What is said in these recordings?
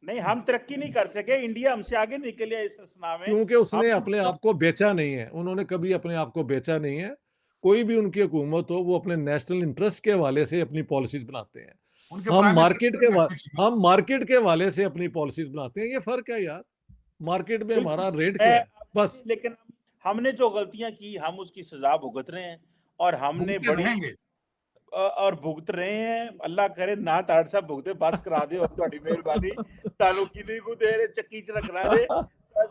नहीं, हम तरक्की नहीं कर सके, इंडिया हमसे आगे निकल गया इस असना में। क्योंकि उसने हम अपने आप को बेचा नहीं है, उन्होंने कभी अपने आप को बेचा नहीं है। कोई भी उनकी हुकूमत हो, वो अपने नेशनल इंटरेस्ट के हवाले से अपनी पॉलिसीज़ बनाते हैं। उनके प्राइम मिनिस्टर हम मार्केट के हवाले से अपनी पॉलिसीज़ बनाते हैं, ये फ़र्क है यार। मार्केट में बिल्कुल हमारा रेट है क्या है? आपकी बस। भी, लेकिन हमने जो गलतियां की हम उसकी सजा भुगत रहे हैं, और हमने भुगते बड़ी रहेंगे। और भुगत रहे हैं। अल्लाह करे ना ताड़ साहब भुगते, बस करा दे ਤੁਹਾਡੀ ਮਿਹਰਬਾਨੀ। ਤੁਹਾਨੂੰ ਕਿੰਨੀ ਕੁ ਦੇਰ ਚੱਕੀ ਚ ਰੱਖਣਾ ਜੇ।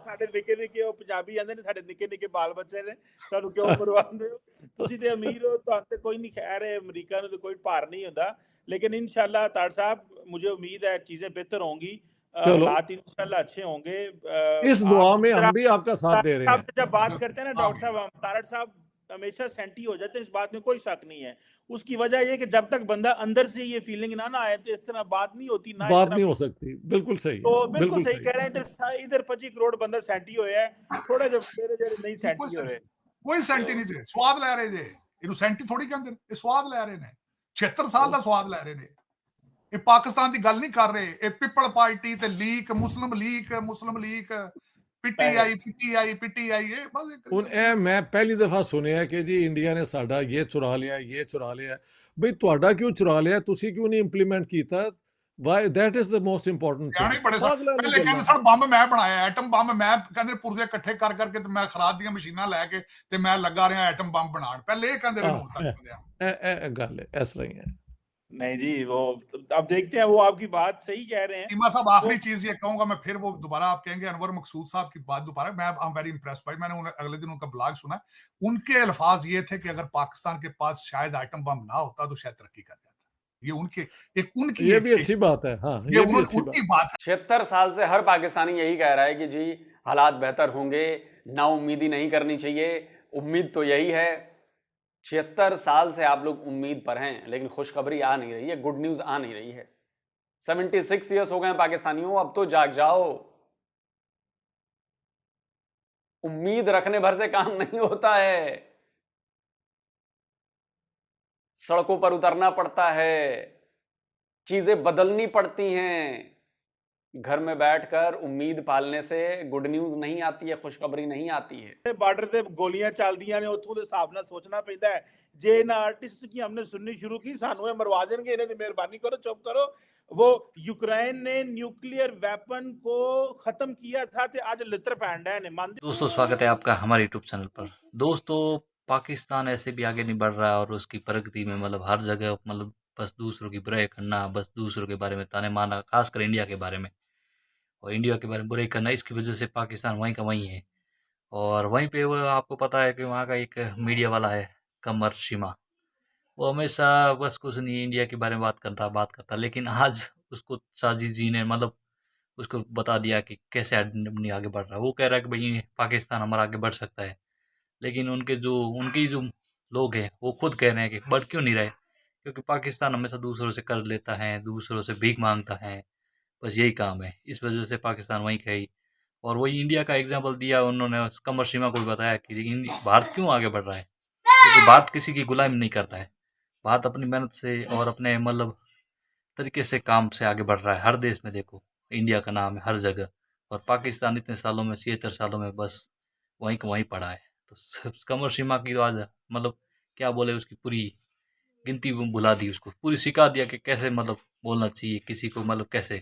ਸਾਡੇ ਨਿੱਕੇ ਨਿੱਕੇ ਉਹ ਪੰਜਾਬੀ ਕਹਿੰਦੇ ਨੇ, ਸਾਡੇ ਨਿੱਕੇ ਨਿੱਕੇ ਬਾਲ ਬੱਚੇ ਨੇ, ਤੁਹਾਨੂੰ ਕਿਉਂ ਮਰਵਾਉਂਦੇ ਹੋ? ਤੁਸੀਂ ਤੇ ਅਮੀਰ ਹੋ, ਤੁਹਾਨੂੰ ਤੇ ਕੋਈ ਨਹੀਂ, ਖੈਰ ਹੈ, ਅਮਰੀਕਾ ਨੂੰ ਤੇ ਕੋਈ ਭਾਰ नहीं ਹੁੰਦਾ। लेकिन इंशाल्लाह ताड़ साहब, मुझे उम्मीद है चीजें बेहतर होंगी, चलो, हालात इंशाल्लाह अच्छे होंगे। इस आप दुआ जिस में तरह हम भी आपका साथ दे रहे साहब हैं। जब बात करते हैं ना डॉक्टर आमीन। साहब, हम तारड़ साहब हमेशा सेंटी हो जाते हैं, इस बात में कोई शक नहीं है। उसकी वजह ये कि जब तक बंदा अंदर से ये फीलिंग ना आए, तो इस तरह बात नहीं होती, ना इस बात तरह नहीं हो फील। सकती। बिल्कुल सही तो है, बिल्कुल बिल्कुल सही सही। कह रहे हैं, इधर इधर 25 करोड़ बंदा सेंटी होया है, थोड़े जो मेरे जेरे नहीं कोई सेंटी हो रहे। ਕੋਈ ਸੈਂਟੀ ਨਹੀਂ तो ਜੇ ਸਵਾਦ ਲੈ ਰਹੇ ਜੇ। ਇਹਨੂੰ ਸੈਂਟੀ ਥੋੜੀ ਕਹਿੰਦੇ ਨੇ, ਇਹ ਸਵਾਦ ਲੈ ਰਹੇ ਨੇ। 76 ਸਾਲ ਦਾ ਸਵਾਦ ਲੈ ਰਹੇ ਨੇ। ਇਹ ਪਾਕਿਸਤਾਨ ਦੀ ਗੱਲ ਨਹੀਂ ਕਰ ਰਹੇ। ਇਹ ਪਿੱਪਲ ਪਾਰਟੀ ਤੇ ਲੀਕ, ਮੁਸਲਿਮ ਲੀਕ, पैसे ਪੀਟੀਆਈ ਇਹ ਬਸ ਇਹ ਕਰੀ ਜਾਂਦੇ। मैं पहली दफ़ा सुनिया कि जी इंडिया ने साडा ये चुरा लिया, ये चुरा लिया। बई तुहाडा क्यों चुरा लिया? तुसी क्यों नहीं इंप्लीमेंट कीता? Why? That is the most important thing। ਸਿਆਣੇ ਬੜੇ ਸਨ। ਪਾਗਲਾਂ ਦੀਆਂ ਪਹਿਲੇ ਕਹਿੰਦੇ ਗੱਲਾਂ। ਸਨ ਬੰਬ ਮੈਂ ਬਣਾਇਆ, ਐਟਮ ਬੰਬ ਮੈਂ, ਕਹਿੰਦੇ ਪੁਰਜ਼ੇ ਇਕੱਠੇ ਕਰ ਕਰਕੇ ਤੇ ਮੈਂ ਖਰਾਦ ਦੀਆਂ ਮਸ਼ੀਨਾਂ ਲੈ ਕੇ ਤੇ ਮੈਂ ਲੱਗਾ ਰਿਹਾ ਐਟਮ ਬੰਬ ਬਣਾਉਣ। ਪਹਿਲੇ ਇਹ ਕਹਿੰਦੇ ਰਹੇ ਹੁਣ ਤੱਕ ਬੰਦੇ ਆ। गल है, इस तरह ही है। नहीं जी, वो अब देखते हैं, वो आपकी बात सही कह रहे हैं। टीमा साहब, वो आखिरी चीज ये कहूंगा मैं, फिर वो दोबारा आप कहेंगे अनवर मकसूद साहब की बात दोबारा, मैं आई एम वेरी इंप्रेस्ड भाई। मैंने अगले दिन उनका ब्लॉग सुना। उनके अल्फाज ये थे कि अगर पाकिस्तान के पास शायद आइटम बम ना होता तो शायद तरक्की कर जाता। ये उनके उनकी ये भी अच्छी बात है। हाँ, ये ये भी अच्छी उनकी बात। बात है। 76 साल से हर पाकिस्तानी यही कह रहा है कि जी हालात बेहतर होंगे, ना उम्मीदी नहीं करनी चाहिए। उम्मीद तो यही है। 76 साल से आप लोग उम्मीद पर हैं, लेकिन खुशखबरी आ नहीं रही है, गुड न्यूज आ नहीं रही है। 76 ईयर्स हो गए हैं पाकिस्तानियों, अब तो जाग जाओ। उम्मीद रखने भर से काम नहीं होता है, सड़कों पर उतरना पड़ता है, चीजें बदलनी पड़ती हैं। घर में बैठकर उम्मीद पालने से गुड न्यूज नहीं आती है, खुशखबरी नहीं आती है। ਬਾਰਡਰ ਤੇ ਗੋਲੀਆਂ ਚੱਲਦੀਆਂ ਨੇ, ਉੱਥੋਂ ਦੇ ਹਿਸਾਬ ਨਾਲ ਸੋਚਣਾ ਪੈਂਦਾ ਹੈ। ਜੇ ਇਹਨਾਂ ਆਰਟਿਸਟ की हमने सुननी शुरू की, ਸਾਨੂੰ ਇਹ ਮਰਵਾ ਦੇਣਗੇ, ਇਹਨਾਂ ਦੀ ਮਿਹਰਬਾਨੀ ਕਰੋ, चुप करो। वो यूक्रेन ने न्यूक्लियर वेपन को खत्म किया था, ते आज लित्र पैंडा ने मान। दोस्तों, स्वागत है आपका हमारे यूट्यूब चैनल पर। दोस्तों, पाकिस्तान ऐसे भी आगे नहीं बढ़ रहा है और उसकी प्रगति में मतलब हर जगह मतलब बस दूसरों की बुराई करना, बस दूसरों के बारे में ताने मारना, खासकर इंडिया के बारे में, और इंडिया के बारे में बुराई करना। इसकी वजह से पाकिस्तान वहीं का वहीं है। और वहीं पे वो आपको पता है कि वहाँ का एक मीडिया वाला है, कमर शिमा, वो हमेशा बस कुछ नहीं इंडिया के बारे में बात करता। लेकिन आज उसको साजिद जी ने मतलब उसको बता दिया कि कैसे आदमी आगे बढ़ रहा है। वो कह रहा है कि भाई पाकिस्तान हमारा आगे बढ़ सकता है, लेकिन उनकी जो लोग हैं वो खुद कह रहे हैं कि बढ़ क्यों नहीं रहे, क्योंकि पाकिस्तान हमेशा दूसरों से कर्ज लेता है, दूसरों से भीख मांगता है, बस यही काम है। इस वजह से पाकिस्तान वहीं का ही। और वही इंडिया का एग्जाम्पल दिया उन्होंने, कमर सीमा को भी बताया कि भारत क्यों आगे बढ़ रहा है, क्योंकि भारत किसी की गुलामी नहीं करता है। भारत अपनी मेहनत से और अपने मतलब तरीके से काम से आगे बढ़ रहा है। हर देश में देखो इंडिया का नाम है हर जगह, और पाकिस्तान इतने सालों में 76 सालों में बस वहीं का वहीं पड़ा है। तो कमर सीमा की तो आज मतलब क्या बोले, उसकी पूरी गिनती भुला दी, उसको पूरी सिखा दिया कि कैसे मतलब बोलना चाहिए किसी को, मतलब कैसे।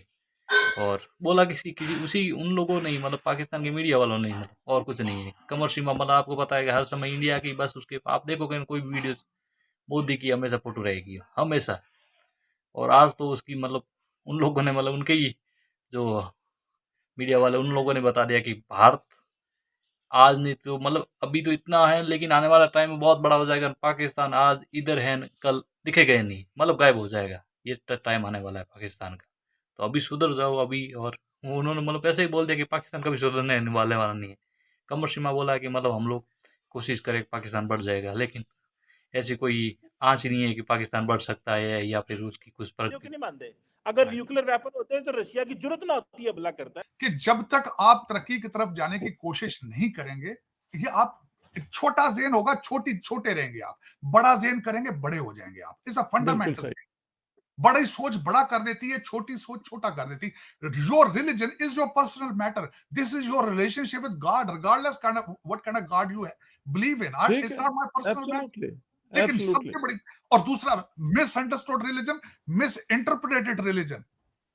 और बोला किसी उसी उन लोगों ने मतलब पाकिस्तान के मीडिया वालों ने, मतलब और कुछ नहीं है। कमर सीमा मतलब आपको पता है कि हर समय इंडिया की बस उसके आप देखोगे कोई भी वीडियो मोदी की हमेशा फोटो रहेगी हमेशा। और आज तो उसकी मतलब उन लोगों ने मतलब उनके ही जो मीडिया वाले उन लोगों ने बता दिया कि भारत आज नहीं तो मतलब अभी तो इतना है, लेकिन आने वाला टाइम में बहुत बड़ा हो जाएगा। पाकिस्तान आज इधर है, कल दिखेगा ही नहीं, मतलब गायब हो जाएगा। ये टाइम आने वाला है पाकिस्तान का, तो अभी सुधर जाओ अभी। और उन्होंने मतलब ऐसे ही बोल दिया कि पाकिस्तान कभी सुधरने वाला नहीं है। कमर सीमा बोला कि मतलब हम लोग कोशिश करें पाकिस्तान बढ़ जाएगा, लेकिन ऐसी कोई आंच नहीं है कि पाकिस्तान बढ़ सकता है या फिर उसकी कुछ क्यों नहीं मानते? अगर न्यूक्लियर वेपन होते हैं तो रशिया की जरूरत ना होती है, भला करता है कि जब तक आप तरक्की की तरफ जाने की कोशिश नहीं करेंगे, ये आप छोटा जेन होगा, छोटे रहेंगे आप, बड़ा जेन करेंगे बड़े हो जाएंगे आप। इस बिल्कुल फंडामेंटल सही। बड़ी सोच बड़ा कर देती है, छोटी सोच छोटा कर देती है। Your religion is your personal matter, this is your relationship with God, regardless kind of what kind of God you believe in, ठीक इट्स है, not my personal matter. Absolutely, लेकिन एब्सोल्युटली। सबसे बड़ी और दूसरा, misunderstood religion, miss interpreted religion,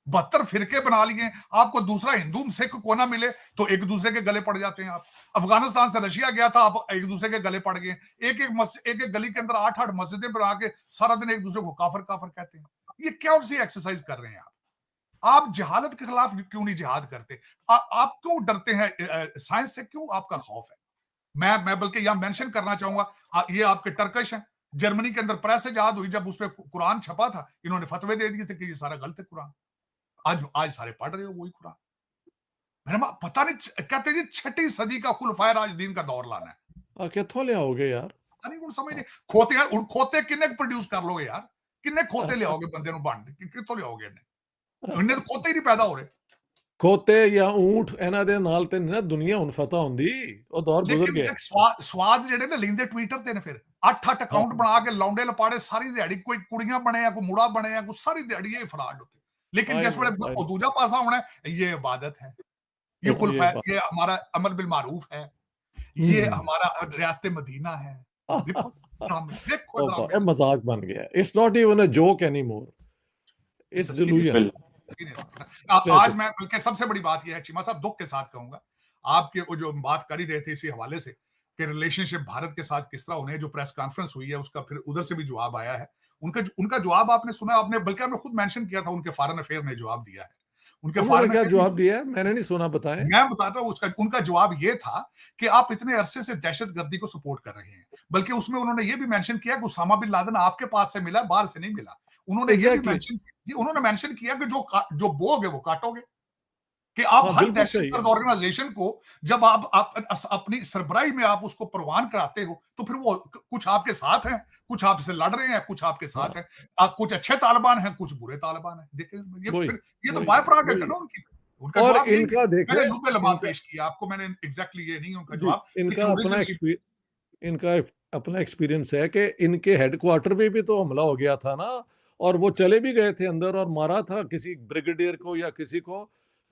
72 फिरके बना लिए। आपको दूसरा हिंदू सिख को ना मिले तो एक दूसरे के गले पड़ जाते हैं। आप अफगानिस्तान से रशिया गया था, आप एक दूसरे के गले पड़ गए। एक एक गली के अंदर 8-8 मस्जिदें बना के सारा दिन एक दूसरे को काफर काफर कहते हैं। ये क्या सी एक्सरसाइज कर रहे हैं आप जहालत के खिलाफ क्यों नहीं जिहाद करते? आप क्यों डरते हैं? साइंस से क्यों आपका खौफ है? मैं बल्कि यहां मेंशन करना चाहूंगा, ये आपके टर्किश हैं। जर्मनी के अंदर प्रेस इजाद हुई, जब उस पर कुरान छपा था, इन्होंने फतवे दे दिए थे कि ये सारा गलत है कुरान। आज सारे पढ़ रहे हो वही कुरान। मेरे मां पता नहीं, कहते जी 6वीं सदी का खुलफाए राशिदीन का दौर लाना है। कित्थों ले आओगे यार? पता नहीं, समझ नहीं। खोते किन्ने प्रोड्यूस कर लोगे यार? किन्ने खोते ले आओगे बंदे नु बन कित्थों ले आओगे इन्हें तो खोते ही नहीं पैदा हो रहे। खोते या ऊंट ਇਹਨਾਂ ਦੇ ਨਾਲ ਤੇ ਨਾ ਦੁਨੀਆ ਹੁਣ ਫਤਹ ਹੁੰਦੀ, ਉਹ ਦੌਰ ਗੁਜ਼ਰ लेकिन ਗਿਆ। एक स्वाद जेडे ने लेंदे ट्विटर ते ने, फिर 8-8 अकाउंट बना के लौंडे लपाड़े सारी दिहाड़ी, कोई कुड़ियां बने या कोई मुड़ा बने या कोई सारी दिहाड़ी ये फ्रॉड होते। लेकिन जिस वेले दूजा पासा होना है, ये इबादत है, ये खुलफा, ये हमारा अमल बिल मारूफ है, ये हमारा रियासत मदीना है। देखो देखो मजाक बन गया। It's not even a joke anymore, it's delusion. आज मैं बल्कि सबसे बड़ी बात यह है, चीमा साहब, दुख के साथ कहूंगा, आपके वो जो बात कर ही रहे थे इसी हवाले से कि रिलेशनशिप भारत के साथ किस तरह होने, जो प्रेस कॉन्फ्रेंस हुई है उसका फिर उधर से भी जवाब आया है। उनका जवाब आपने सुना, आपने बल्कि आपने खुद मेंशन किया था, उनके फॉरेन अफेयर ने जवाब दिया है। उनके फॉरेन क्या जवाब दिया है? मैंने नहीं सुना, बताएं। मैं बताता हूं। उनका जवाब ये था कि आप इतने अरसे से दहशतगर्दी को सपोर्ट कर रहे हैं, बल्कि उसमें उन्होंने ये भी मेंशन किया कि उसामा बिन लादेन आपके पास से मिला, बाहर से नहीं मिला। उन्होंने ये भी मेंशन किया कि जो बोगे वो काटोगे, कि आप हर दहशतगर्द ऑर्गेनाइजेशन को जब आप अपनी सरबराही में आप उसको परवान कराते हो, तो फिर वो कुछ आपके साथ हैं, कुछ आपसे लड़ रहे हैं, कुछ आपके साथ हैं, कुछ अच्छे तालिबान हैं, कुछ बुरे तालिबान हैं। देखिए ये तो बाय प्रोडक्ट है ना उनकी। उनका और इनका देखिए, मैंने लुबे लबान पेश किया आपको, मैंने एग्जैक्टली ये नहीं उनका जवाब। इनका अपना एक्सपीरियंस है कि इनके हेडक्वार्टर पे भी तो हमला हो गया था ना, और वो चले भी गए थे अंदर और मारा था किसी ब्रिगेडियर को या किसी को।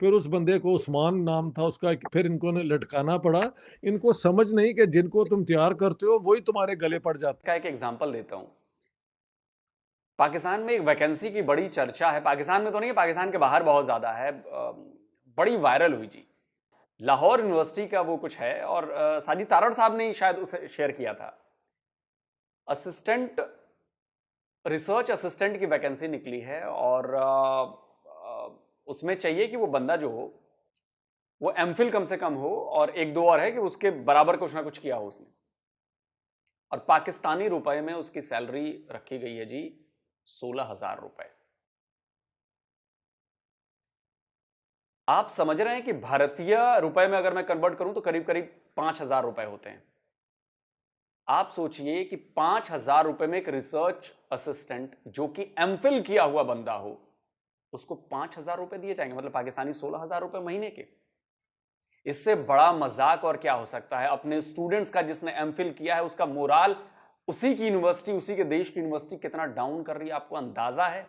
फिर उस बंदे को, उस्मान नाम था उसका, फिर इनको ने लटकाना पड़ा। इनको समझ नहीं कि जिनको तुम तैयार करते हो वही तुम्हारे गले पड़ जाता है। एक एग्जांपल देता हूं। पाकिस्तान में एक वैकेंसी की बड़ी चर्चा है, पाकिस्तान में तो नहीं है, पाकिस्तान के बाहर बहुत ज्यादा है, बड़ी वायरल हुई जी। लाहौर यूनिवर्सिटी का वो कुछ है, और साजिद तारड़ साहब ने शायद उसे शेयर किया था। रिसर्च असिस्टेंट की वैकेंसी निकली है, और उसमें चाहिए कि वो बंदा जो हो वो एमफिल कम से कम हो, और 1-2 और है कि उसके बराबर कुछ ना कुछ किया हो उसने। और पाकिस्तानी रुपए में उसकी सैलरी रखी गई है जी 16,000 रुपए। आप समझ रहे हैं कि भारतीय रुपए में अगर मैं कन्वर्ट करूं तो करीब करीब 5,000 रुपए होते हैं। आप सोचिए कि 5,000 रुपए में एक रिसर्च असिस्टेंट जो कि एमफिल किया हुआ बंदा हो, उसको 5,000 रुपए दिए जाएंगे, मतलब पाकिस्तानी 16,000 रुपए महीने के। इससे बड़ा मजाक और क्या हो सकता है? अपने स्टूडेंट्स का, जिसने एमफिल किया है, उसका मोराल उसी की यूनिवर्सिटी, उसी के देश की यूनिवर्सिटी कितना डाउन कर रही है, आपको अंदाजा है?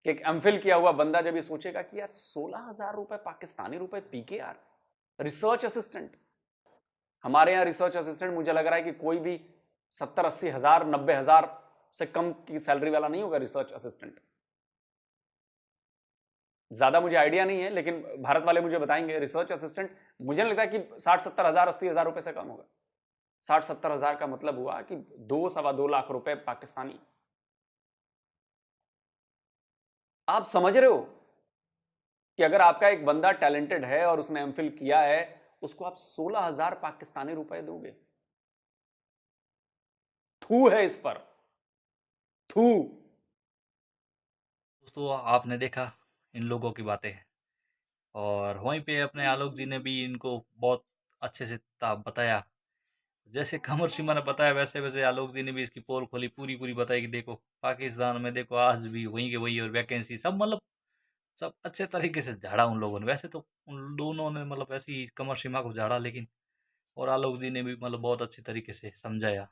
कि एक एमफिल किया हुआ बंदा जब ये सोचेगा कि यार 16,000 रुपए पाकिस्तानी रुपए पी के, यार रिसर्च असिस्टेंट, हमारे यहां रिसर्च असिस्टेंट मुझे लग रहा है कि कोई भी 70-80 हजार 90 हजार से कम की सैलरी वाला नहीं होगा रिसर्च असिस्टेंट। ज्यादा मुझे आइडिया नहीं है, लेकिन भारत वाले मुझे बताएंगे। रिसर्च असिस्टेंट मुझे नहीं लगता कि 60-70 हजार 80 हजार रुपए से कम होगा। 60-70 हजार का मतलब हुआ कि 2-2.25 लाख रुपए पाकिस्तानी। आप समझ रहे हो कि अगर आपका एक बंदा टैलेंटेड है और उसने एमफिल किया है, उसको आप 16,000 पाकिस्तानी रुपए दोगे? थू है इस पर, थू। दोस्तों, आपने देखा इन लोगों की बातें, और वहीं पे अपने आलोक जी ने भी इनको बहुत अच्छे से बताया। जैसे कमर सिमा ने बताया, वैसे वैसे आलोक जी ने भी इसकी पोल खोली, पूरी बताई कि देखो पाकिस्तान में देखो आज भी वहीं के वही, और वैकेंसी सब, मतलब सब अच्छे तरीके से झाड़ा उन लोगों ने। वैसे तो उन दोनों ने मतलब ऐसी कमर सीमा को झाड़ा, लेकिन और आलोक जी ने भी मतलब बहुत अच्छे तरीके से समझाया।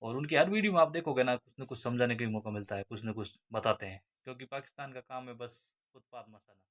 और उनकी हर वीडियो में आप देखोगे ना, कुछ न कुछ समझाने का भी मौका मिलता है, कुछ न कुछ बताते हैं, क्योंकि पाकिस्तान का काम है बस उत्पाद मचाना।